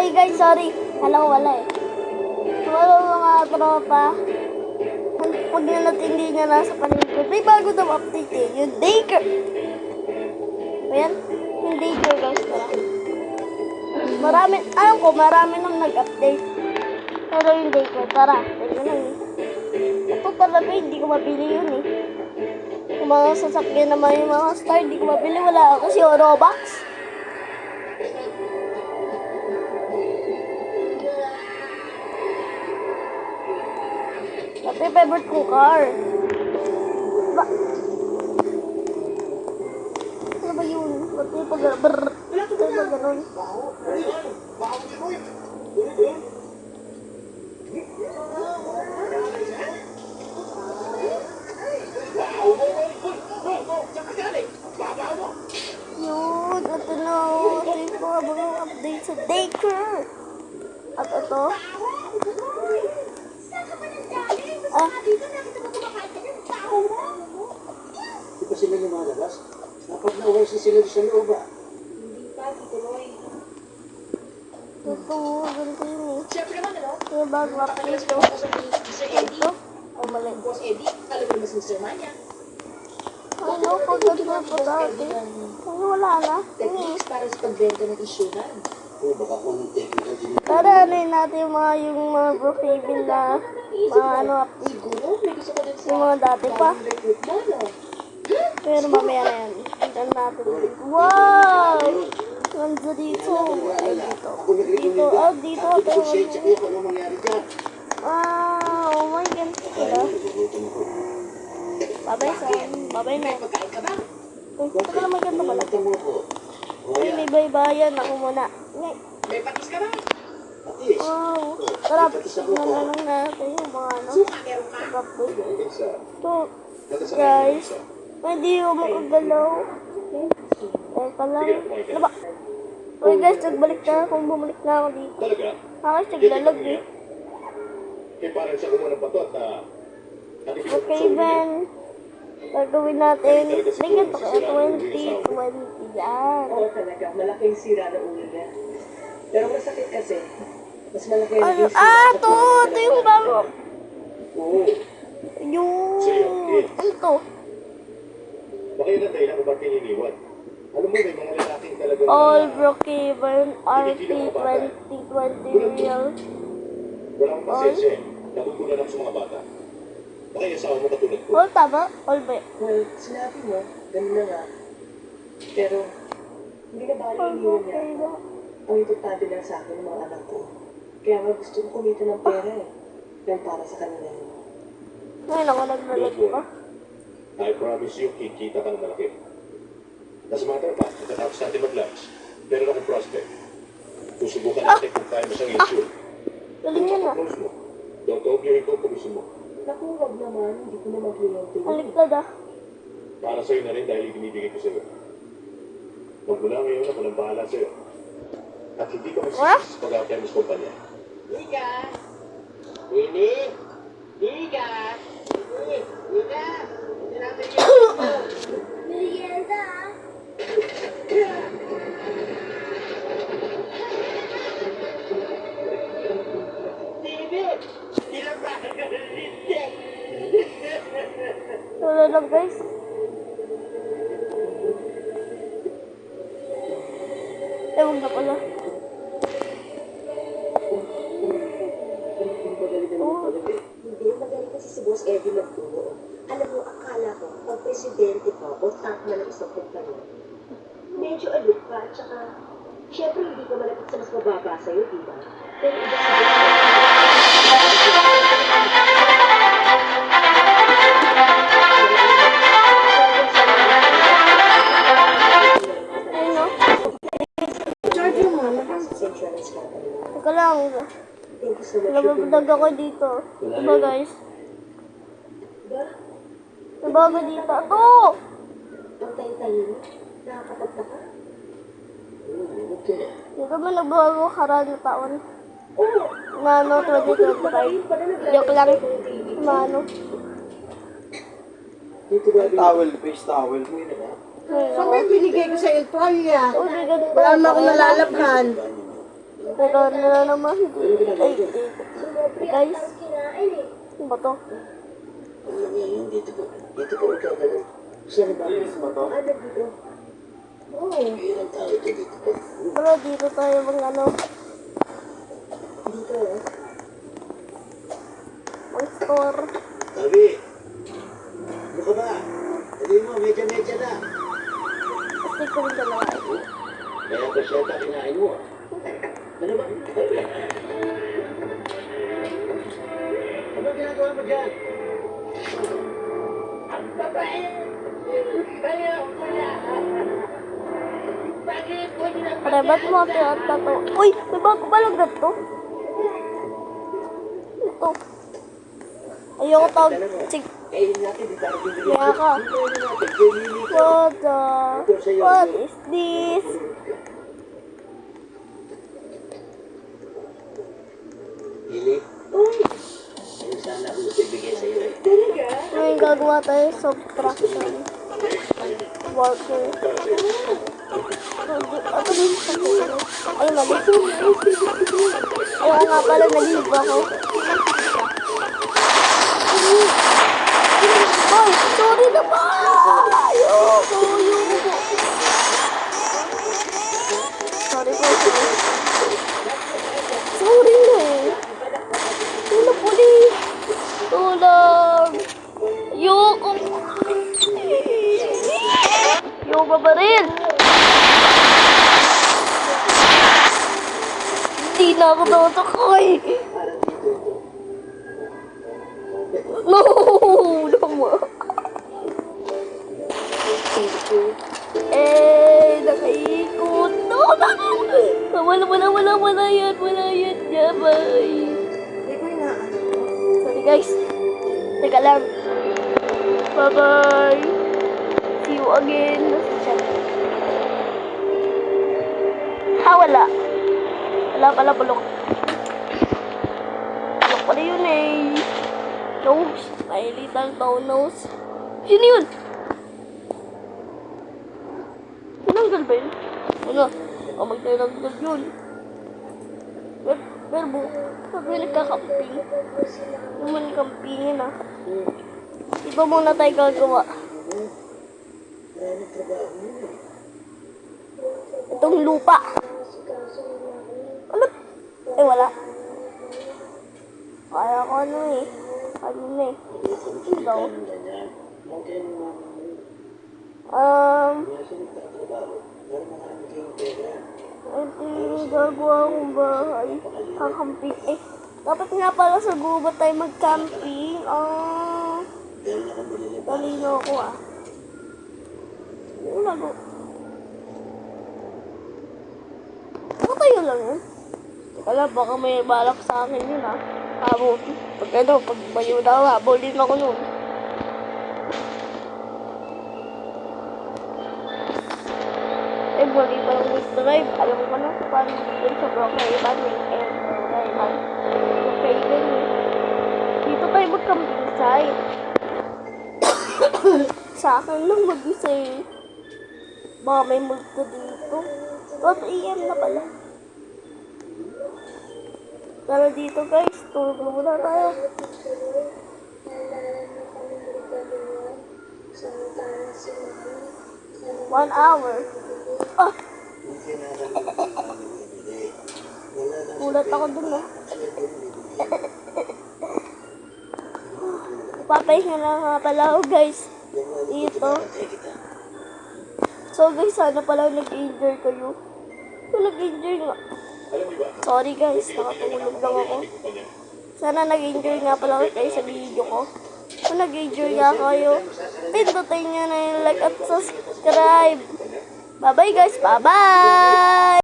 Ay guys, sorry. Alam ko wala eh. Hello mga tropa. Pag nanatindi niya nasa paligid, may bago daw update eh. Yung daycare. Ayan. Yung daycare guys. Tara. Marami, alam ko, marami nang nag-update. Pero yung daycare, tara. Ito na eh. Ito talaga, hindi ko mabili yun eh. Yung mga sasakyan naman, yung mga star, hindi ko mabili. Wala ako si Robux. Ito yung favorite kong car. Ba? Ano ba yun? Ito yung pag-brrrr. Ito yung pag-ganon. Yun, ito na. Ito yung mga bagong update sa daycare. At ito. Di ba sila lumalabas? Dapat na-uwi sila sa loob ah. Hindi pa, Tito Roy. Ito, ganito yun eh. Siyempre naman, ano? Ito yung bagong update ito. Mr. Eddie. Ito. Oh, mali. Boss Eddie, alam mo mas Mr. Manya. Ano, pagkakita po dati. Ano, wala na. Techniques para sa pagbenta ng isyunan. O baka kung technical din. Tara, anuin natin yung mga profile na mga ano update. Siguro, may gusto ko din sa Yung mga dati pa. recruit mo, no? Pero mamaya na yan. Tignan natin. Wow! Ganda dito. Ay, dito. Dito. Oh, dito. Dito Ito. siya, tsaka kung ano mangyari dyan. Oh my God. Diba? Babay sa babay na. Pagkain ka ba? Uy, ito naman ganda pala. Mata mo ko. Ay, may baybayan. Ako muna. Ngay. May patis ka ba? Patis. Wow. Tara, tignan na lang natin yung mga ano. Suka, meron ka? Update. Isa. Ito, guys. Hindi ko makagalaw. Teka lang. Ano ba? Uy guys, nagbalik na ako. Bumalik na ako dito. Talaga? Hakas naglalag eh. Eh parang sa kumunang patot na... Okay, Ben. Gagawin natin. Bigyan to kaya 2020. Yan. Oo talaga, malaking sira na ulo niya. Pero masakit kasi. Mas malaki ang Ano? issue. Ito! Ito yung bago. Oo. Yung... Ito. Baka yun ang dahilan kung ba't kininiwan. Alam mo, may mga lalaking talagang... All Brookhaven RP 2020 real. Walang pasensya eh. Nagugulan ako sa mga bata. Baka yung asawa mo katulad ko. All tama? All ba? Well, sinabi mo, ganun na nga. Pero, hindi na bali All iniwan niya. Brookhaven. Ang importante lang sa akin ng mga anak ko. Kaya nga gusto ko kumita ng pera eh. Yan para sa kanila yun. Ngayon ako naglalag pa. I promise you, kikita ka ng malaki. As a matter of fact, katapos natin mag-lunch, meron akong prospect. Susubukan natin kung kaya mo siyang insure. Galing yan ah. Close mo. Don't ko kung gusto mo. Naku, wag naman. Hindi ko naman kliyente yun. Aliktad ah. Para sa'yo na rin dahil binibigay ko sa'yo. Magmula ngayon ako nang bahala sa'yo. At hindi ka magsisisi sa pag-aakyan mo sa kumpanya. Liga! Winnie! Liga! Liga! Hindi natin yun. Merienda ah. David! Ilang ba ka nalilindek? Wala lang guys. Ewan na pala. Hindi, magaling kasi si Boss Eddie magturo. Alam mo, akala ko, pag presidente ka o top na ng isang kumpanya, medyo aloof ka, at saka, syempre hindi ka malapit sa mas mababa sa'yo, di ba? Pero iba si Ayun no? Charge mo nga lakas sa insurance company. Teka lang. Thank you so much. Nababagdag ako dito. Diba guys? Nabago dito. Ito! Ang tayo-tayo, nakakapagtaka. Okay. Dito ba nagbago karaan na taon? Oo! Na ano, 2025. Joke lang. Mano. Dito ba Towel, face towel mo yun na. Ayun Saan ako. ba yung binigay ko sa Eltoria? Oh, di ganito. Wala naman akong nalalabhan. Pero na naman. Ay, guys. Ano ba to? Dito po ikaw ganun. Siya na ba? Ano dito? Oo. Ilang tao ito dito po. Pero dito tayo mag ano. Dito Mag store. Tabi! Ano ka ba? Dali mo, medya-medya na. Kasi ko rin dalawa. Kaya pa siya kinain mo. Ano ba? Ano ginagawa mo dyan? Ang babae! Pare, ba't mo tiyata to? Uy! May bago palang to. Ito. Ayoko tawag. Sige. Kainin natin, di tayo bibili. Kaya ka. What is this? Lili? Ano sana ako bibigay sa'yo eh? Talaga? Ngayon gagawa tayo subtraction. Worker. Ay, mali. Ayaw nga pala, nalib ako. Ay, sorry na ba? Ayoko. Sorry po. Sorry na eh. Tulog ulit. Tulog. Ayoko. Ayoko pa rin. Hindi na ako natukoy. No! Lama. Nakaikot. No! Wala yan. Jabay. Sorry guys. Teka lang. Bye-bye. See you again. Wala. Wala pala bulok. Bulok pala yun eh. Nose. My little toe nose. Sino yun? Tinanggal ba yun? Ano? Magtinanggal yun. Pero sabi nagkakamping. Naman kampingin ah. Iba muna tayo gagawa. Itong lupa. Ano? Wala. Kaya ko ano eh. Ano na eh. Ito. Ito yung gagawa kong bahay. Kakamping. Dapat nga pala sa gubat tayo mag-camping. Talino ako ah. Ano lago? Ako tayo lang yun. Wala, baka may balak sa akin yun ah. Habol. Pag bayo na ako, habolin ako nun. Mali pa lang gusto drive. Alam mo na sa paano dito sa Brookhaven, may Brookhaven. Dito tayo mag-camping site. Sa akin lang mag-isa eh. Baka may multo dito. 12 AM na pala. Tara dito guys, tulog na muna tayo. 1 hour. Gulat ako dun ah. Papahinga na nga pala ako guys. Dito. So guys, sana pala nag-enjoy kayo. So nag-enjoy nga. Sorry guys, nakatulog lang ako. Sana nag-enjoy nga pala kayo sa video ko. Kung nag-enjoy nga kayo, pindutin nyo na yung like at subscribe. Bye bye guys, bye bye!